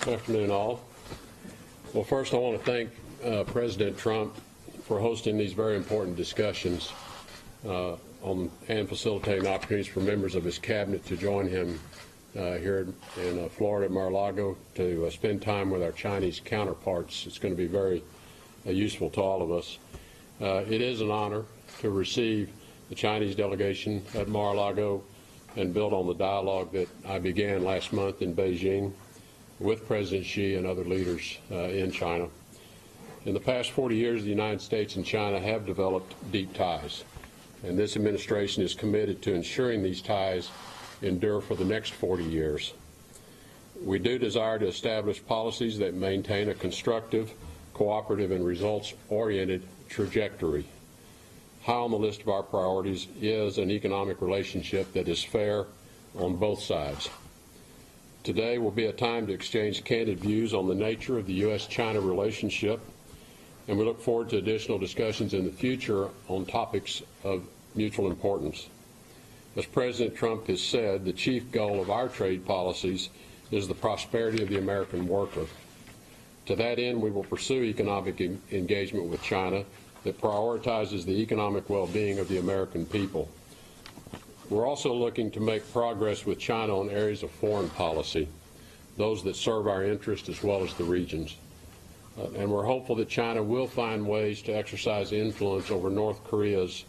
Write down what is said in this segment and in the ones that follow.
Afternoon, all. Well, first I want to thank President Trump for hosting these very important discussions and facilitating opportunities for members of his cabinet to join him here in Florida at Mar-a-Lago to spend time with our Chinese counterparts. It's going to be very useful to all of us. It is an honor to receive the Chinese delegation at Mar-a-Lago and build on the dialogue that I began last month in Beijing with President Xi and other leaders in China. In the past 40 years, the United States and China have developed deep ties, and this administration is committed to ensuring these ties endure for the next 40 years. We do desire to establish policies that maintain a constructive, cooperative, and results-oriented trajectory. High on the list of our priorities is an economic relationship that is fair on both sides. Today will be a time to exchange candid views on the nature of the U.S.-China relationship, and we look forward to additional discussions in the future on topics of mutual importance. As President Trump has said, the chief goal of our trade policies is the prosperity of the American worker. To that end, we will pursue economic engagement with China that prioritizes the economic well-being of the American people. We're also looking to make progress with China on areas of foreign policy, those that serve our interest as well as the region's. And we're hopeful that China will find ways to exercise influence over North Korea's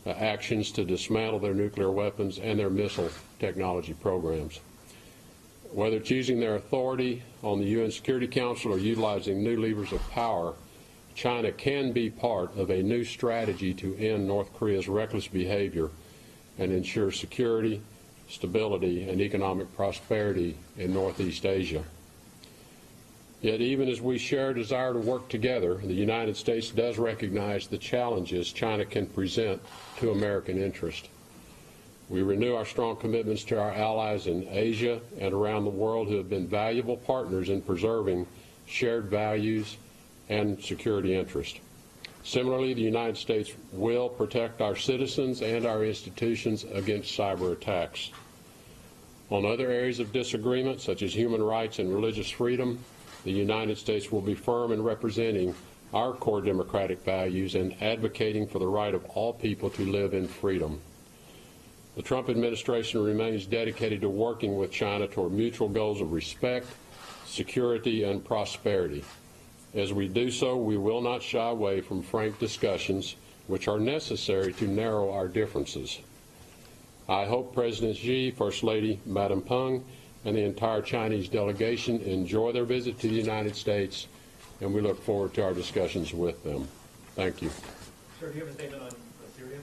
actions to dismantle their nuclear weapons and their missile technology programs. Whether it's using their authority on the UN Security Council or utilizing new levers of power, China can be part of a new strategy to end North Korea's reckless behavior and ensure security, stability, and economic prosperity in Northeast Asia. Yet even as we share a desire to work together, the United States does recognize the challenges China can present to American interest. We renew our strong commitments to our allies in Asia and around the world who have been valuable partners in preserving shared values and security interest. Similarly, the United States will protect our citizens and our institutions against cyber attacks. On other areas of disagreement, such as human rights and religious freedom, the United States will be firm in representing our core democratic values and advocating for the right of all people to live in freedom. The Trump administration remains dedicated to working with China toward mutual goals of respect, security, and prosperity. As we do so, we will not shy away from frank discussions which are necessary to narrow our differences. I hope President Xi, First Lady Madam Peng, and the entire Chinese delegation enjoy their visit to the United States, and we look forward to our discussions with them. Thank you. Sir, do you have a statement on Syria?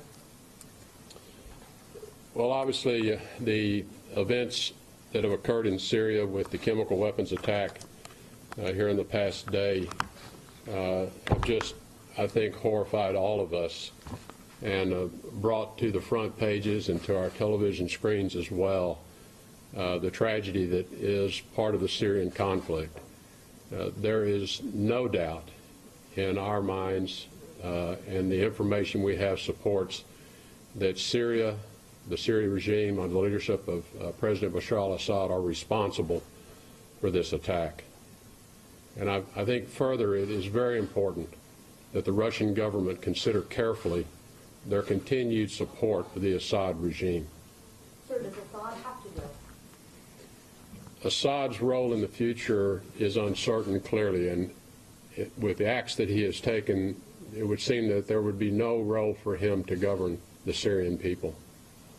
Well, obviously, the events that have occurred in Syria with the chemical weapons attack here in the past day have just, I think, horrified all of us and brought to the front pages and to our television screens as well the tragedy that is part of the Syrian conflict. There is no doubt in our minds, and the information we have supports, that Syria, the Syrian regime under the leadership of President Bashar al-Assad are responsible for this attack. And I think further it is very important that the Russian government consider carefully their continued support for the Assad regime. Sir, does Assad have to go? Assad's role in the future is uncertain, clearly, and with the acts that he has taken, it would seem that there would be no role for him to govern the Syrian people.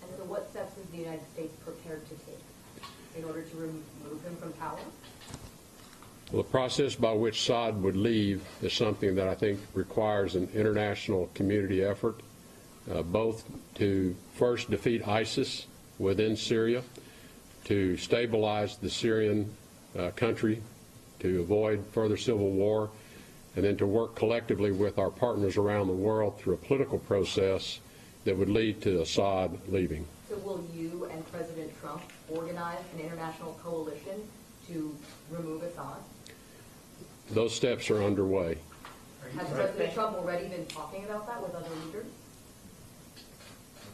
And so what steps is the United States prepared to take in order to remove him from power? Well, the process by which Assad would leave is something that I think requires an international community effort, both to first defeat ISIS within Syria, to stabilize the Syrian country, to avoid further civil war, and then to work collectively with our partners around the world through a political process that would lead to Assad leaving. So will you and President Trump organize an international coalition to remove Assad? Those steps are underway. Has President Trump already been talking about that with other leaders?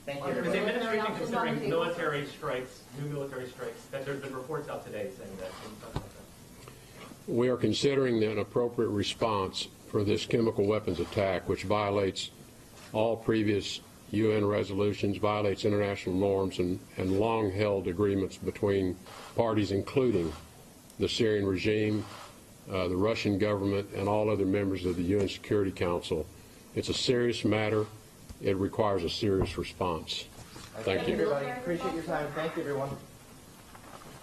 Thank you. Is the administration considering military strikes, new military strikes? That there's been reports out today saying that. We are considering an appropriate response for this chemical weapons attack, which violates all previous UN resolutions, violates international norms, and long-held agreements between parties, including the Syrian regime, the Russian government, and all other members of the UN Security Council. It's a serious matter. It requires a serious response. Thank you. Everybody, appreciate your time. Thank you, everyone.